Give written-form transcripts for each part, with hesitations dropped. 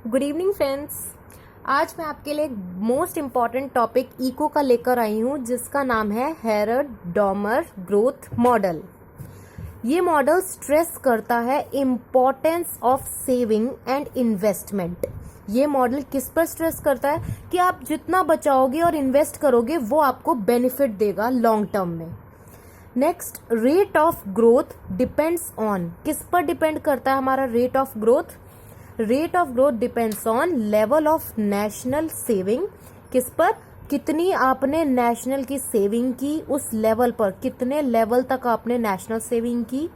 Good evening friends. आज मैं आपके लिए एक मोस्ट इम्पॉर्टेंट टॉपिक इको का लेकर आई हूँ, जिसका नाम है हेरड डॉमर ग्रोथ मॉडल। ये मॉडल स्ट्रेस करता है importance of saving and investment. ये मॉडल किस पर स्ट्रेस करता है कि आप जितना बचाओगे और इन्वेस्ट करोगे वो आपको बेनिफिट देगा लॉन्ग टर्म में। Next, rate of growth depends on, किस पर डिपेंड करता है हमारा rate of growth? Rate of growth depends on level of national saving. किस पर? कितनी आपने नेशनल की सेविंग की, उस लेवल पर कितने लेवल तक आपने नेशनल सेविंग की।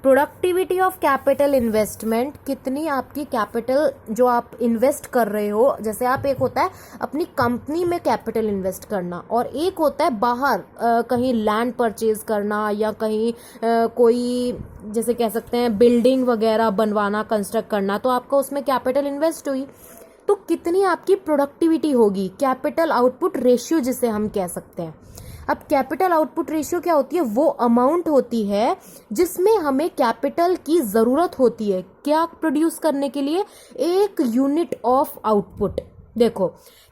प्रोडक्टिविटी ऑफ कैपिटल इन्वेस्टमेंट, कितनी आपकी कैपिटल जो आप इन्वेस्ट कर रहे हो, जैसे आप, एक होता है अपनी कंपनी में कैपिटल इन्वेस्ट करना और एक होता है बाहर कहीं लैंड परचेज करना या कहीं कोई जैसे कह सकते हैं बिल्डिंग वगैरह बनवाना, कंस्ट्रक्ट करना, तो आपका उसमें कैपिटल इन्वेस्ट हुई। तो कितनी आपकी प्रोडक्टिविटी होगी, कैपिटल आउटपुट रेशियो जिसे हम कह सकते हैं। अब कैपिटल आउटपुट रेशियो क्या होती है? वो अमाउंट होती है जिसमें हमें कैपिटल की जरूरत होती है क्या प्रोड्यूस करने के लिए? एक यूनिट ऑफ आउटपुट। देखो,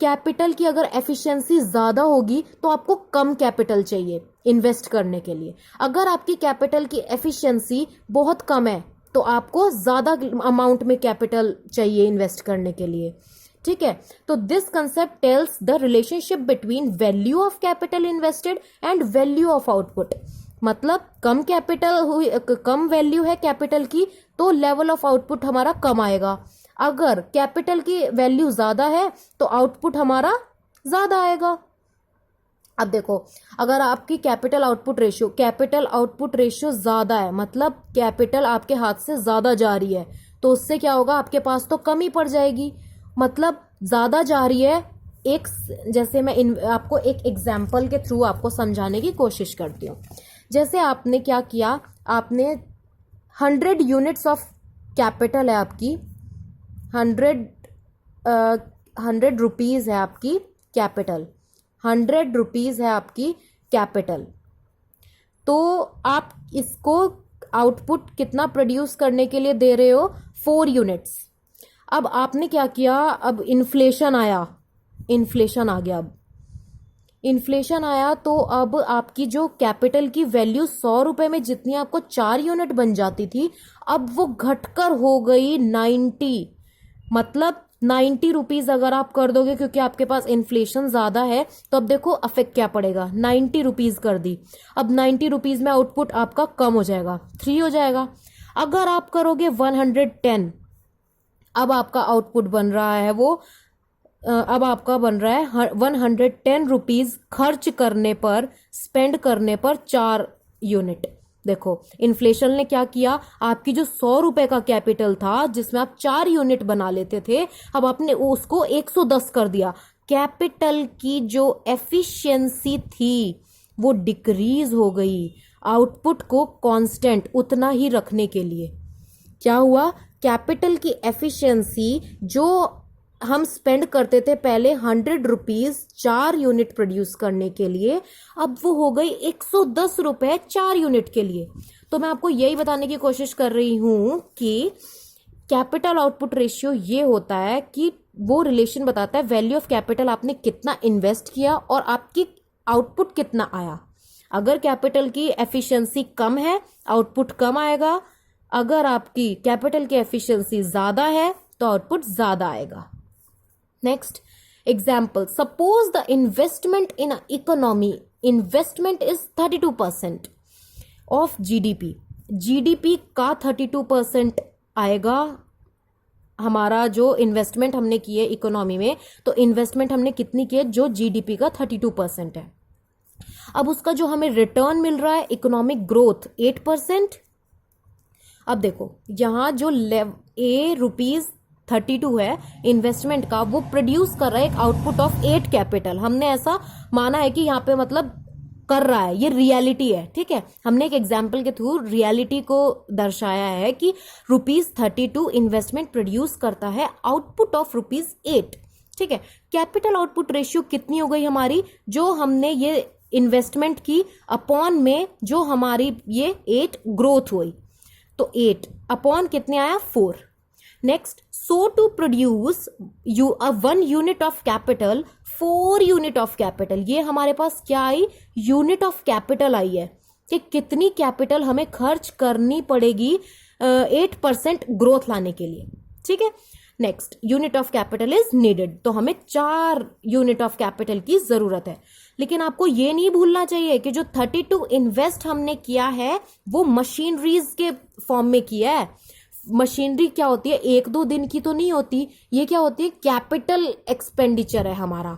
कैपिटल की अगर एफिशिएंसी ज्यादा होगी तो आपको कम कैपिटल चाहिए इन्वेस्ट करने के लिए। अगर आपकी कैपिटल की एफिशिएंसी बहुत कम है तो आपको ज्यादा अमाउंट में कैपिटल चाहिए इन्वेस्ट करने के लिए। ठीक है, तो this concept tells the relationship between value of capital invested and value of output. मतलब कम कैपिटल हुई, कम वैल्यू है कैपिटल की, तो लेवल ऑफ आउटपुट हमारा कम आएगा। अगर कैपिटल की वैल्यू ज्यादा है तो आउटपुट हमारा ज्यादा आएगा। अब देखो, अगर आपकी कैपिटल आउटपुट रेशियो ज्यादा है, मतलब कैपिटल आपके हाथ से ज्यादा जा रही है, तो उससे क्या होगा? आपके पास तो कम ही पड़ जाएगी। मतलब ज्यादा जा रही है, एक जैसे मैं आपको एक एग्जाम्पल के थ्रू आपको समझाने की कोशिश करती हूँ। जैसे आपने क्या किया, आपने 100 यूनिट्स ऑफ कैपिटल है आपकी, 100 रुपीज है आपकी कैपिटल, 100 रुपीज है आपकी कैपिटल। तो आप इसको आउटपुट कितना प्रोड्यूस करने के लिए दे रहे हो? 4 यूनिट्स। अब आपने क्या किया, अब इन्फ्लेशन आ गया। अब इन्फ्लेशन आया तो अब आपकी जो कैपिटल की वैल्यू 100 रुपए में जितनी आपको 4 यूनिट बन जाती थी, अब वो घटकर हो गई 90। मतलब 90 रुपीज अगर आप कर दोगे, क्योंकि आपके पास इन्फ्लेशन ज्यादा है, तो अब देखो अफेक्ट क्या पड़ेगा। 90 रुपीज कर दी, अब 90 रुपीज में आउटपुट आपका कम हो जाएगा, 3 हो जाएगा। अगर आप करोगे 110, अब आपका आउटपुट बन रहा है वो अब आपका बन रहा है 110 रुपीज खर्च करने पर, स्पेंड करने पर 4 यूनिट। देखो, इन्फ्लेशन ने क्या किया, आपकी जो 100 रुपए का कैपिटल था जिसमें आप 4 यूनिट बना लेते थे, अब आपने उसको 110 कर दिया। कैपिटल की जो एफिशिएंसी थी वो डिक्रीज हो गई, आउटपुट को कांस्टेंट उतना ही रखने के लिए। क्या हुआ? कैपिटल की एफिशिएंसी जो हम स्पेंड करते थे पहले 100 रुपीज 4 यूनिट प्रोड्यूस करने के लिए, अब वो हो गई 110 रुपए 4 यूनिट के लिए। तो मैं आपको यही बताने की कोशिश कर रही हूं कि कैपिटल आउटपुट रेशियो ये होता है कि वो रिलेशन बताता है वैल्यू ऑफ कैपिटल, आपने कितना इन्वेस्ट किया और आपकी आउटपुट कितना आया। अगर कैपिटल की एफिशिएंसी कम है, आउटपुट कम आएगा। अगर आपकी कैपिटल की एफिशिएंसी ज्यादा है तो आउटपुट ज्यादा आएगा। Next example, suppose the investment in economy, investment is 32% of GDP. GDP का 32% आएगा हमारा जो इन्वेस्टमेंट हमने की है इकोनॉमी में। तो इन्वेस्टमेंट हमने कितनी की है? जो जीडीपी का 32% है। अब उसका जो हमें रिटर्न मिल रहा है, इकोनॉमिक ग्रोथ 8%। अब देखो, यहां जो ₹32 है इन्वेस्टमेंट का, वो प्रोड्यूस कर रहा है एक आउटपुट ऑफ 8 कैपिटल। हमने ऐसा माना है कि यहाँ पे मतलब कर रहा है, ये रियलिटी है। ठीक है, हमने एक एग्जाम्पल के थ्रू रियलिटी को दर्शाया है कि ₹32 इन्वेस्टमेंट प्रोड्यूस करता है आउटपुट ऑफ ₹8। ठीक है, कैपिटल आउटपुट रेशियो कितनी हो गई हमारी? जो हमने ये इन्वेस्टमेंट की अपॉन में जो हमारी ये 8 ग्रोथ हुई, तो 8 अपॉन कितने आया? 4। Next, so to produce one unit of capital 4 unit of capital. ये हमारे पास क्या आई, यूनिट ऑफ कैपिटल आई है कि कितनी कैपिटल हमें खर्च करनी पड़ेगी 8% ग्रोथ लाने के लिए, ठीक है। Next, unit of capital is needed, तो हमें 4 यूनिट ऑफ कैपिटल की जरूरत है। लेकिन आपको ये नहीं भूलना चाहिए कि जो 32 इन्वेस्ट हमने किया है वो मशीनरीज के फॉर्म में किया है। मशीनरी क्या होती है, 1-2 दिन की तो नहीं होती, ये क्या होती है, कैपिटल एक्सपेंडिचर है हमारा।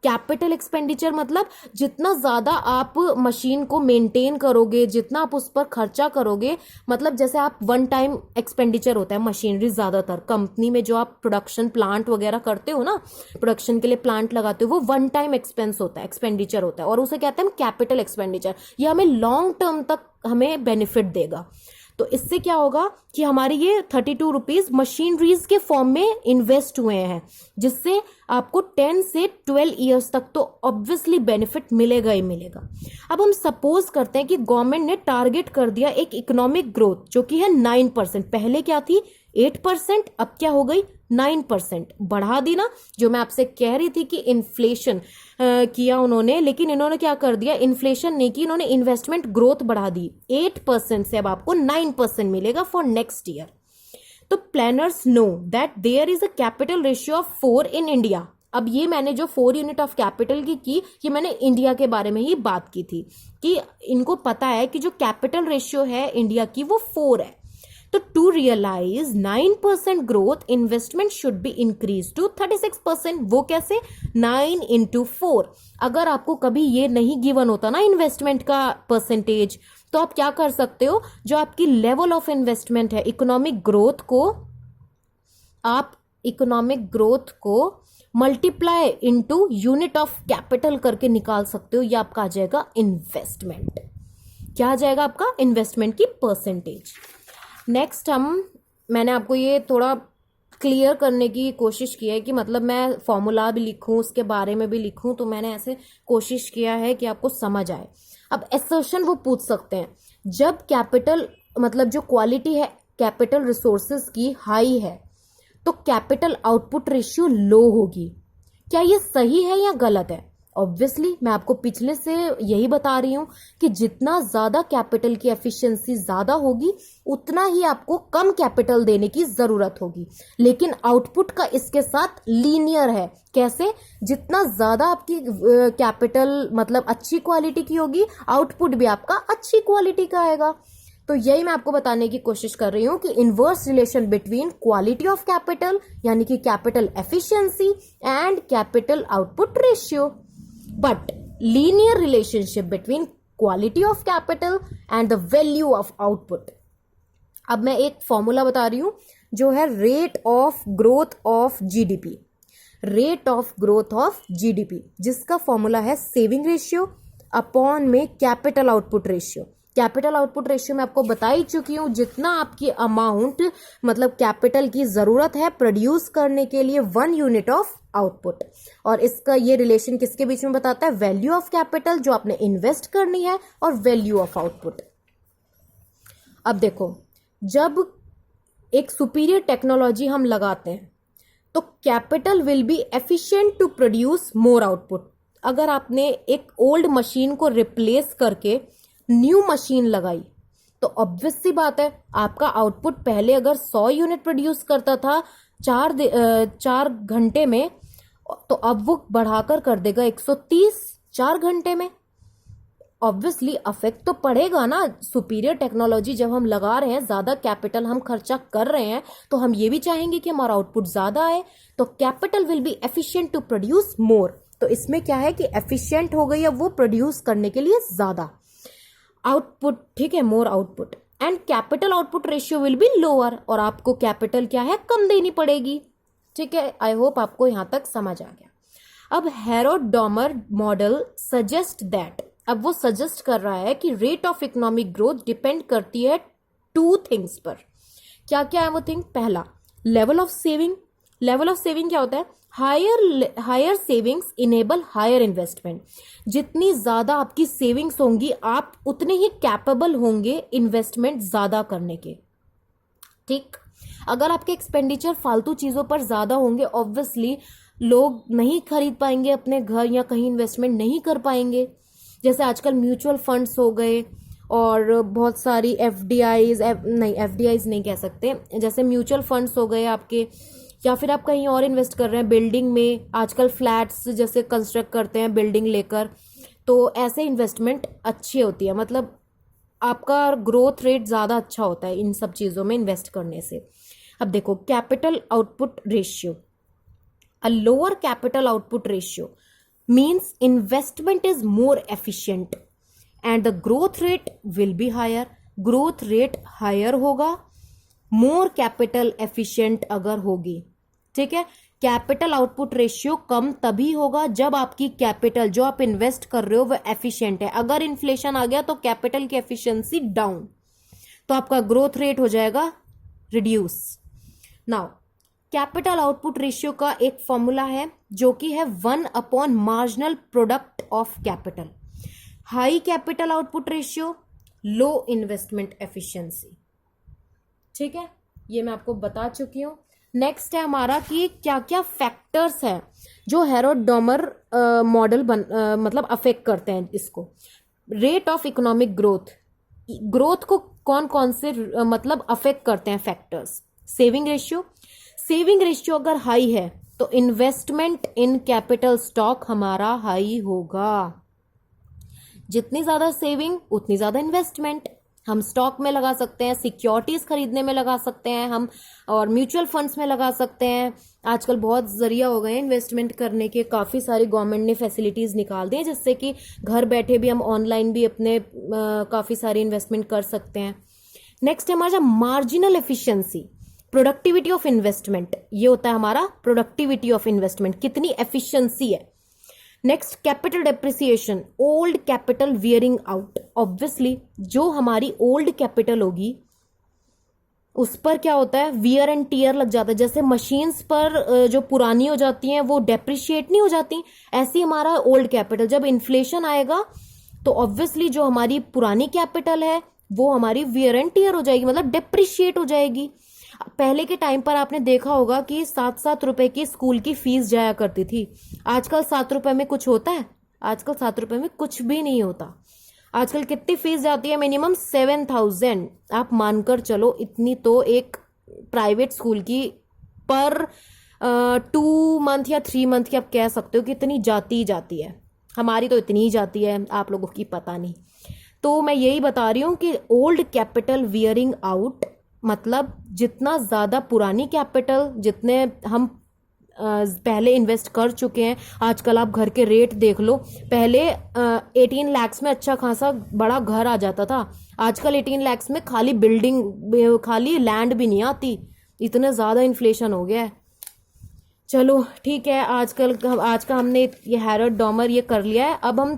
कैपिटल एक्सपेंडिचर मतलब जितना ज्यादा आप मशीन को मेंटेन करोगे, जितना आप उस पर खर्चा करोगे, मतलब जैसे आप वन टाइम एक्सपेंडिचर होता है मशीनरी, ज्यादातर कंपनी में जो आप प्रोडक्शन प्लांट वगैरह करते हो ना, प्रोडक्शन के लिए प्लांट लगाते हो, वो वन टाइम एक्सपेंस होता है, एक्सपेंडिचर होता है, और उसे कहते हैं कैपिटल एक्सपेंडिचर। ये हमें लॉन्ग टर्म तक हमें बेनिफिट देगा। तो इससे क्या होगा कि हमारे ये 32 रुपीज मशीनरीज के फॉर्म में इन्वेस्ट हुए हैं, जिससे आपको 10 से 12 ईयर्स तक तो ऑब्वियसली बेनिफिट मिलेगा ही मिलेगा। अब हम सपोज करते हैं कि गवर्नमेंट ने टारगेट कर दिया एक इकोनॉमिक ग्रोथ जो कि है 9%, पहले क्या थी 8%, अब क्या हो गई 9%, बढ़ा दी ना। जो मैं आपसे कह रही थी कि इन्फ्लेशन किया उन्होंने, लेकिन इन्होंने क्या कर दिया, इन्फ्लेशन नहीं की, इन्होंने इन्वेस्टमेंट ग्रोथ बढ़ा दी। 8% से अब आपको 9% मिलेगा फॉर नेक्स्ट ईयर। तो planners know that there is a capital ratio of 4 in India. अब ये मैंने जो 4 यूनिट ऑफ कैपिटल की ये मैंने इंडिया के बारे में ही बात की थी कि इनको पता है कि जो कैपिटल रेशियो है इंडिया की वो 4 है। तो to realize 9% growth, investment should be increase to 36%। वो कैसे, 9 into 4। अगर आपको कभी ये नहीं गिवन होता ना इन्वेस्टमेंट का परसेंटेज, तो आप क्या कर सकते हो, जो आपकी लेवल ऑफ इन्वेस्टमेंट है, इकोनॉमिक ग्रोथ को multiply into unit of capital करके निकाल सकते हो। ये आपका आ जाएगा इन्वेस्टमेंट। क्या आ जाएगा आपका, इन्वेस्टमेंट की परसेंटेज। नेक्स्ट मैंने आपको ये थोड़ा क्लियर करने की कोशिश की है कि मतलब मैं फॉर्मूला भी लिखूं, उसके बारे में भी लिखूं, तो मैंने ऐसे कोशिश किया है कि आपको समझ आए। अब असर्शन वो पूछ सकते हैं, जब कैपिटल मतलब जो क्वालिटी है कैपिटल रिसोर्सेज की हाई है तो कैपिटल आउटपुट रेशियो लो होगी। क्या ये सही है या गलत है? ऑब्वियसली मैं आपको पिछले से यही बता रही हूं कि जितना ज्यादा कैपिटल की एफिशिएंसी ज्यादा होगी उतना ही आपको कम कैपिटल देने की जरूरत होगी, लेकिन आउटपुट का इसके साथ लीनियर है। कैसे, जितना ज्यादा आपकी कैपिटल मतलब अच्छी क्वालिटी की होगी, आउटपुट भी आपका अच्छी क्वालिटी का आएगा। तो यही मैं आपको बताने की कोशिश कर रही हूं कि inverse relation between quality of capital यानी कि capital efficiency and capital output ratio, but linear relationship between quality of capital and the value of output। अब मैं एक फॉर्मूला बता रही हूं जो है rate of growth of GDP, rate of growth of GDP, जिसका फॉर्मूला है सेविंग रेशियो अपॉन में capital output ratio. Capital output ratio मैं आपको बता ही चुकी हूं, जितना आपकी अमाउंट मतलब कैपिटल की जरूरत है प्रोड्यूस करने के लिए 1 यूनिट ऑफ आउटपुट। और इसका ये रिलेशन किसके बीच में बताता है, वैल्यू ऑफ कैपिटल जो आपने इन्वेस्ट करनी है और वैल्यू ऑफ आउटपुट। अब देखो, जब एक सुपीरियर टेक्नोलॉजी हम लगाते हैं तो capital will be efficient to produce more output. अगर आपने एक ओल्ड मशीन को रिप्लेस करके न्यू मशीन लगाई तो ऑब्वियस सी बात है आपका आउटपुट पहले अगर 100 यूनिट प्रोड्यूस करता था 4 घंटे में, तो अब वो बढ़ाकर कर देगा 130 4 घंटे में। ऑब्वियसली अफेक्ट तो पड़ेगा ना। सुपीरियर टेक्नोलॉजी जब हम लगा रहे हैं, ज्यादा कैपिटल हम खर्चा कर रहे हैं, तो हम ये भी चाहेंगे कि हमारा आउटपुट ज्यादा आए। तो capital will be efficient to produce more. तो इसमें क्या है कि एफिशिएंट हो गई अब वो प्रोड्यूस करने के लिए ज्यादा आउटपुट, ठीक है, more output. And capital output ratio will be lower, और आपको कैपिटल क्या है, कम देनी पड़ेगी। ठीक है, आई होप आपको यहां तक समझ आ गया। अब हेरोड-डॉमर मॉडल सजेस्ट दैट, अब वो सजेस्ट कर रहा है कि rate of economic growth depend करती है 2 थिंग्स पर। क्या क्या है वो थिंग? पहला, level of saving. Level of saving क्या होता है? Higher savings enable higher investment. जितनी ज्यादा आपकी सेविंग्स होंगी आप उतने ही कैपेबल होंगे इन्वेस्टमेंट ज्यादा करने के। ठीक, अगर आपके एक्सपेंडिचर फालतू चीज़ों पर ज़्यादा होंगे, ऑब्वियसली लोग नहीं खरीद पाएंगे अपने घर या कहीं इन्वेस्टमेंट नहीं कर पाएंगे। जैसे आजकल म्यूचुअल फंड्स हो गए और बहुत सारी एफडीआईज नहीं कह सकते, जैसे म्यूचुअल फंड्स हो गए आपके, या फिर आप कहीं और इन्वेस्ट कर रहे हैं बिल्डिंग में, आजकल फ्लैट्स जैसे कंस्ट्रक्ट करते हैं बिल्डिंग लेकर, तो ऐसे इन्वेस्टमेंट अच्छी होती है, मतलब आपका ग्रोथ रेट ज़्यादा अच्छा होता है इन सब चीज़ों में इन्वेस्ट करने से। अब देखो capital output ratio, a lower capital output ratio means investment is more efficient and the growth rate will be higher. Growth rate higher होगा मोर कैपिटल एफिशिएंट अगर होगी, ठीक है। कैपिटल आउटपुट रेशियो कम तभी होगा जब आपकी कैपिटल जो आप इन्वेस्ट कर रहे हो वो एफिशिएंट है। अगर इन्फ्लेशन आ गया तो कैपिटल की एफिशिएंसी डाउन, तो आपका ग्रोथ रेट हो जाएगा reduce. Now capital output ratio का एक फॉर्मूला है जो कि है 1 marginal product of capital. High capital output ratio, low investment efficiency, ठीक है, ये मैं आपको बता चुकी हूं। नेक्स्ट है हमारा कि क्या क्या फैक्टर्स हैं जो हेरोड डॉमर मॉडल मतलब अफेक्ट करते हैं इसको। Rate of economic growth, growth को कौन कौन से मतलब अफेक्ट करते हैं factors. Saving ratio, saving ratio अगर हाई है तो इन्वेस्टमेंट इन कैपिटल स्टॉक हमारा हाई होगा। जितनी ज्यादा सेविंग उतनी ज्यादा इन्वेस्टमेंट। हम स्टॉक में लगा सकते हैं, सिक्योरिटीज खरीदने में लगा सकते हैं हम, और म्यूचुअल फंड्स में लगा सकते हैं। आजकल बहुत जरिया हो गए हैं इन्वेस्टमेंट करने के, काफ़ी सारी गवर्नमेंट ने फैसिलिटीज़ निकाल दी हैं जिससे कि घर बैठे भी हम ऑनलाइन भी अपने काफ़ी सारी इन्वेस्टमेंट कर सकते हैं। नेक्स्ट है हमारा marginal efficiency, productivity of investment, ये होता है हमारा प्रोडक्टिविटी ऑफ इन्वेस्टमेंट, कितनी एफिशिएंसी है। Next capital depreciation, old capital wearing out. Obviously जो हमारी ओल्ड कैपिटल होगी उस पर क्या होता है, वियर एंड टीयर लग जाता है। जैसे मशीन्स पर जो पुरानी हो जाती हैं वो डेप्रिशिएट नहीं हो जाती, ऐसी हमारा ओल्ड कैपिटल जब इन्फ्लेशन आएगा तो ऑब्वियसली जो हमारी पुरानी कैपिटल है वो हमारी वियर एंड टीयर हो जाएगी, मतलब डेप्रिशिएट हो जाएगी। पहले के टाइम पर आपने देखा होगा कि 7-7 रुपए की स्कूल की फीस जाया करती थी। आजकल 7 रुपए में कुछ होता है? आजकल 7 रुपए में कुछ भी नहीं होता। आजकल कितनी फीस जाती है? मिनिमम 7,000। आप मानकर चलो, इतनी तो एक प्राइवेट स्कूल की पर 2 मंथ या 3 मंथ की आप कह सकते हो कि इतनी जाती ही जाती है। हमारी तो इतनी ही जाती है, आप लोगों की पता नहीं। तो मैं यही बता रही हूँ कि ओल्ड कैपिटल वियरिंग आउट मतलब जितना ज़्यादा पुरानी कैपिटल, जितने हम पहले इन्वेस्ट कर चुके हैं। आजकल आप घर के रेट देख लो, पहले 18 लाख में अच्छा खासा बड़ा घर आ जाता था, आजकल 18 लाख में खाली बिल्डिंग, खाली लैंड भी नहीं आती, इतने ज़्यादा इन्फ्लेशन हो गया है। चलो ठीक है, आज का हमने ये हेरोड डॉमर ये कर लिया है। अब हम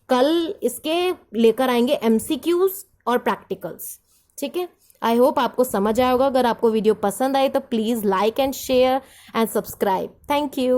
कल इसके लेकर आएंगे MCQs और प्रैक्टिकल्स, ठीक है। आई होप आपको समझ आया होगा। अगर आपको वीडियो पसंद आई तो please like and share and subscribe. Thank you.